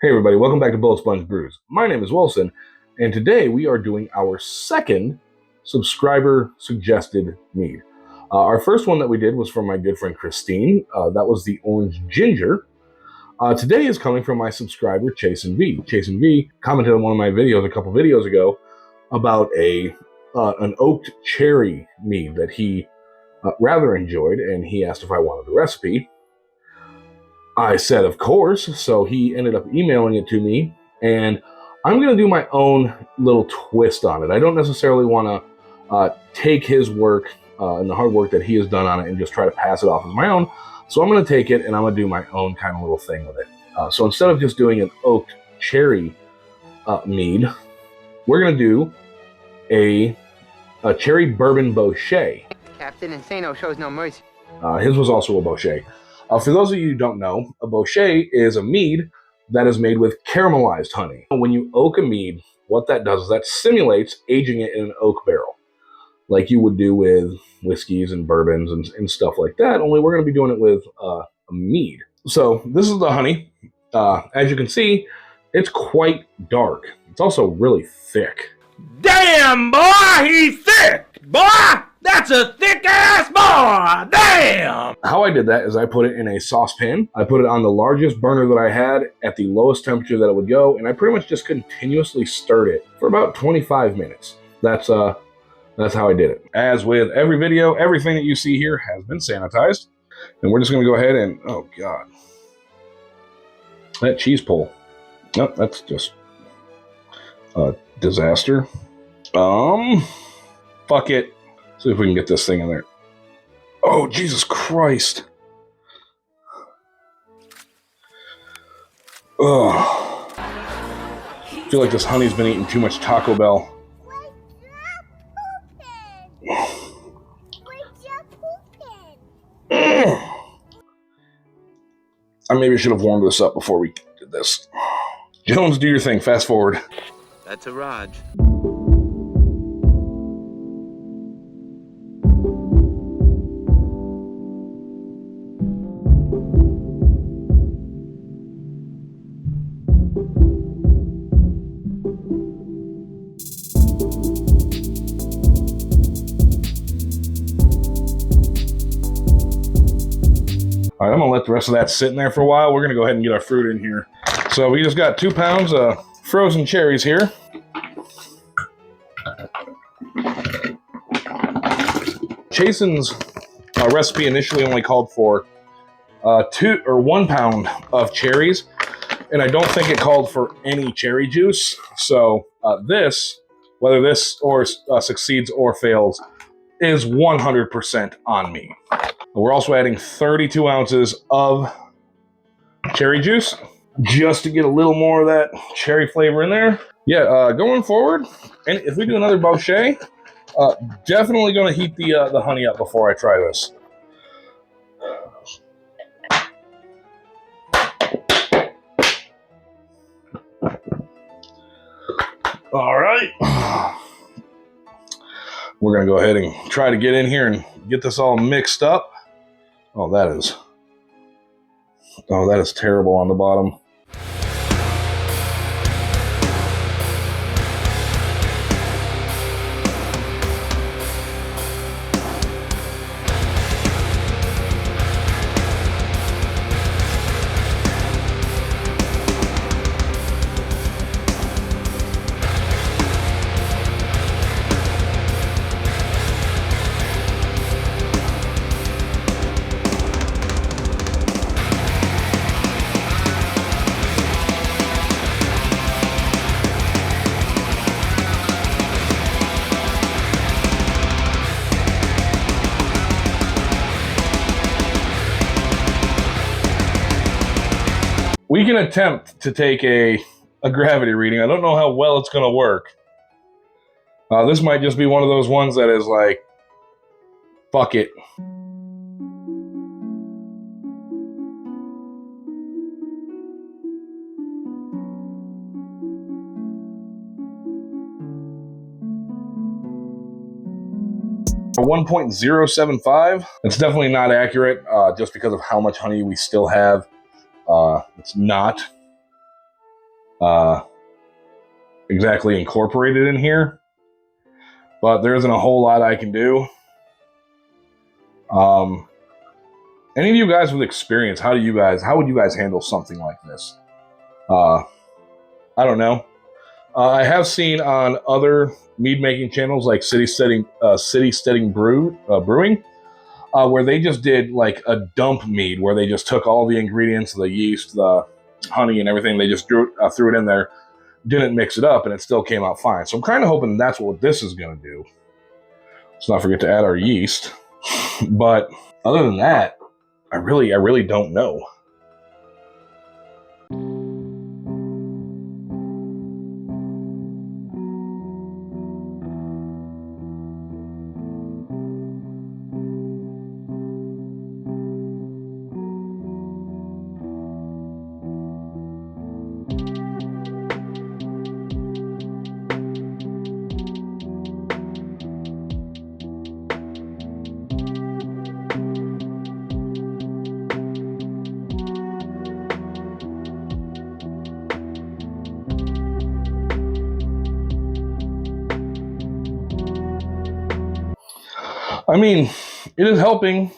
Hey everybody, welcome back to Bullet Sponge Brews. My name is Wilson, and today we are doing our second subscriber suggested mead. Our first one that we did was from my good friend Christine. That was the Orange Ginger. Today is coming from my subscriber Chasen V. Chasen V commented on one of my videos a couple videos ago about an oaked cherry mead that he rather enjoyed, and he asked if I wanted the recipe. I said, of course, so he ended up emailing it to me, and I'm going to do my own little twist on it. I don't necessarily want to take his work and the hard work that he has done on it and just try to pass it off as my own. So I'm going to take it, and I'm going to do my own kind of little thing with it. So instead of just doing an oaked cherry mead, we're going to do a cherry bourbon bouchet. Captain Insano shows no mercy. His was also a bouchet. For those of you who don't know, a bouchet is a mead that is made with caramelized honey. When you oak a mead, what that does is that simulates aging it in an oak barrel, like you would do with whiskeys and bourbons and stuff like that, only we're going to be doing it with a mead. So this is the honey. As you can see, it's quite dark. It's also really thick. Damn, boy, he's thick! Boy, that's a thick-ass boy! Damn! How I did that is I put it in a saucepan. I put it on the largest burner that I had at the lowest temperature that it would go, and I pretty much just continuously stirred it for about 25 minutes. That's how I did it. As with every video, everything that you see here has been sanitized. And we're just going to go ahead and, oh God. That cheese pull. Nope, that's just a disaster. Fuck it. See if we can get this thing in there. Oh, Jesus Christ. Ugh. I feel like this honey's been eating too much Taco Bell. I maybe should have warmed this up before we did this. Jones, do your thing. Fast forward. That's a Raj. All right, I'm gonna let the rest of that sit in there for a while. We're gonna go ahead and get our fruit in here. So we just got 2 pounds of frozen cherries here. Chasen's recipe initially only called for 1 pound of cherries, and I don't think it called for any cherry juice. So whether this succeeds or fails, is 100% on me. We're also adding 32 ounces of cherry juice just to get a little more of that cherry flavor in there. Yeah, going forward, and if we do another bouchet, definitely going to heat the honey up before I try this. All right. We're going to go ahead and try to get in here and get this all mixed up. Oh, that is terrible on the bottom. We can attempt to take a gravity reading. I don't know how well it's going to work. This might just be one of those ones that is like, fuck it. A 1.075. It's definitely not accurate just because of how much honey we still have. It's not. exactly incorporated in here, but there isn't a whole lot I can do. Any of you guys with experience, how would you guys handle something like this? I don't know. I have seen on other mead making channels like City Steading Brewing, where they just did like a dump mead, where they just took all the ingredients, the yeast, the honey, and everything. They just threw it in there, didn't mix it up, and it still came out fine. So I'm kind of hoping that's what this is going to do. Let's not forget to add our yeast. But other than that, I really don't know. I mean, it is helping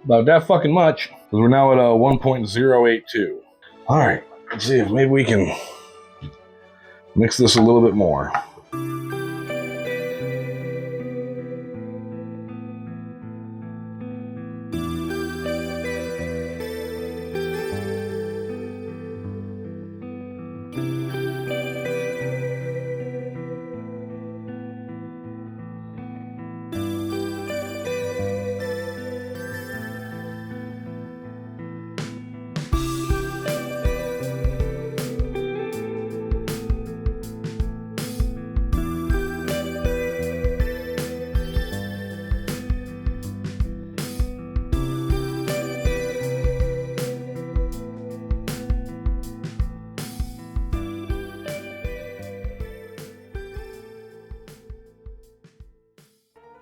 about that fucking much, because we're now at a 1.082. All right, let's see if maybe we can mix this a little bit more.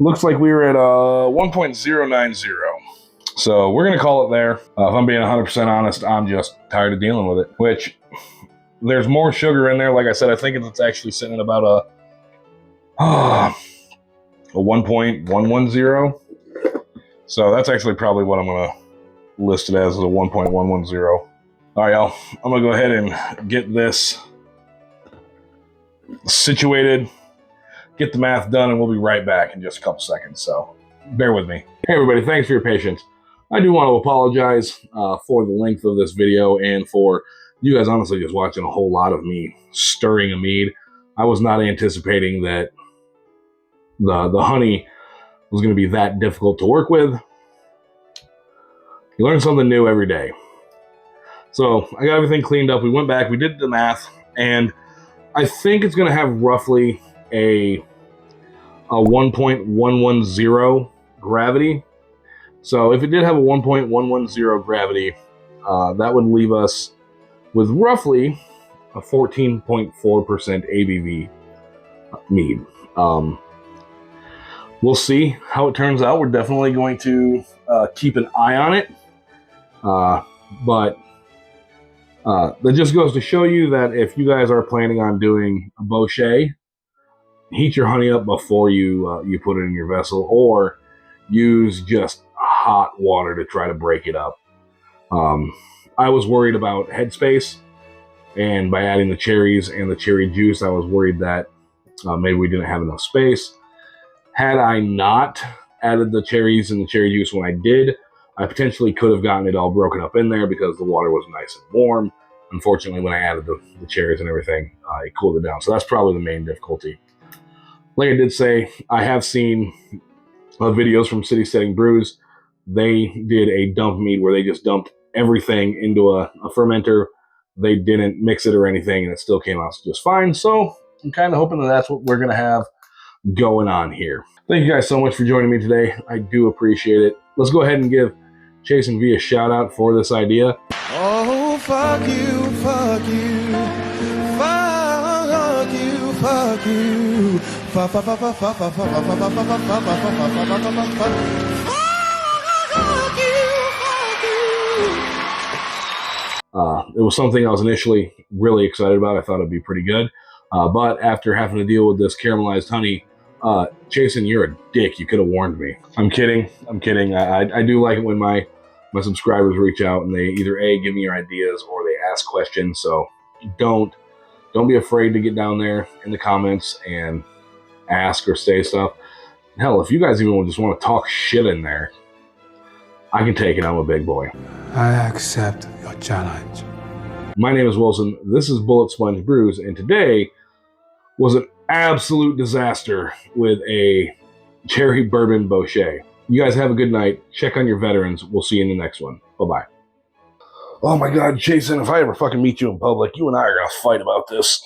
Looks like we were at 1.090. So we're going to call it there. If I'm being 100% honest, I'm just tired of dealing with it. Which, there's more sugar in there. Like I said, I think it's actually sitting at about a 1.110. So that's actually probably what I'm going to list it as a 1.110. All right, y'all. I'm going to go ahead and get this situated, get the math done, and we'll be right back in just a couple seconds. So bear with me. Hey, everybody. Thanks for your patience. I do want to apologize for the length of this video and for you guys honestly just watching a whole lot of me stirring a mead. I was not anticipating that the honey was going to be that difficult to work with. You learn something new every day. So I got everything cleaned up. We went back, we did the math, and I think it's going to have roughly a 1.110 gravity. So if it did have a 1.110 gravity, that would leave us with roughly a 14.4% ABV mead. We'll see how it turns out. We're definitely going to keep an eye on it. But that just goes to show you that if you guys are planning on doing a Bouchet, heat your honey up before you put it in your vessel, or use just hot water to try to break it up. I was worried about headspace, and by adding the cherries and the cherry juice, I was worried that maybe we didn't have enough space. Had I not added the cherries and the cherry juice when I did, I potentially could have gotten it all broken up in there because the water was nice and warm. Unfortunately, when I added the cherries and everything, it cooled it down. So that's probably the main difficulty. Like I did say, I have seen videos from City Steading Brews. They did a dump mead where they just dumped everything into a fermenter. They didn't mix it or anything, and it still came out just fine. So I'm kind of hoping that that's what we're going to have going on here. Thank you guys so much for joining me today. I do appreciate it. Let's go ahead and give Chase and V a shout out for this idea. Oh, fuck you, fuck you, fuck you, fuck you, fuck, fuck, fuck, fuck, fuck, fuck, fuck, fuck, fuck, fuck, fuck, It was something I was initially really excited about. I thought it'd be pretty good. But after having to deal with this caramelized honey, Jason, you're a dick. You could have warned me. I'm kidding. I do like it when my subscribers reach out and they either A, give me your ideas, or they ask questions. So don't be afraid to get down there in the comments and ask or say stuff. Hell, if you guys even just want to talk shit in there, I can take it. I'm a big boy. I accept your challenge. My name is Wilson. This is Bullet Sponge Brews, and today was an absolute disaster with a cherry bourbon boucher. You guys have a good night. Check on your veterans. We'll see you in the next one. Bye-bye. Oh my God, Jason, if I ever fucking meet you in public, you and I are going to fight about this.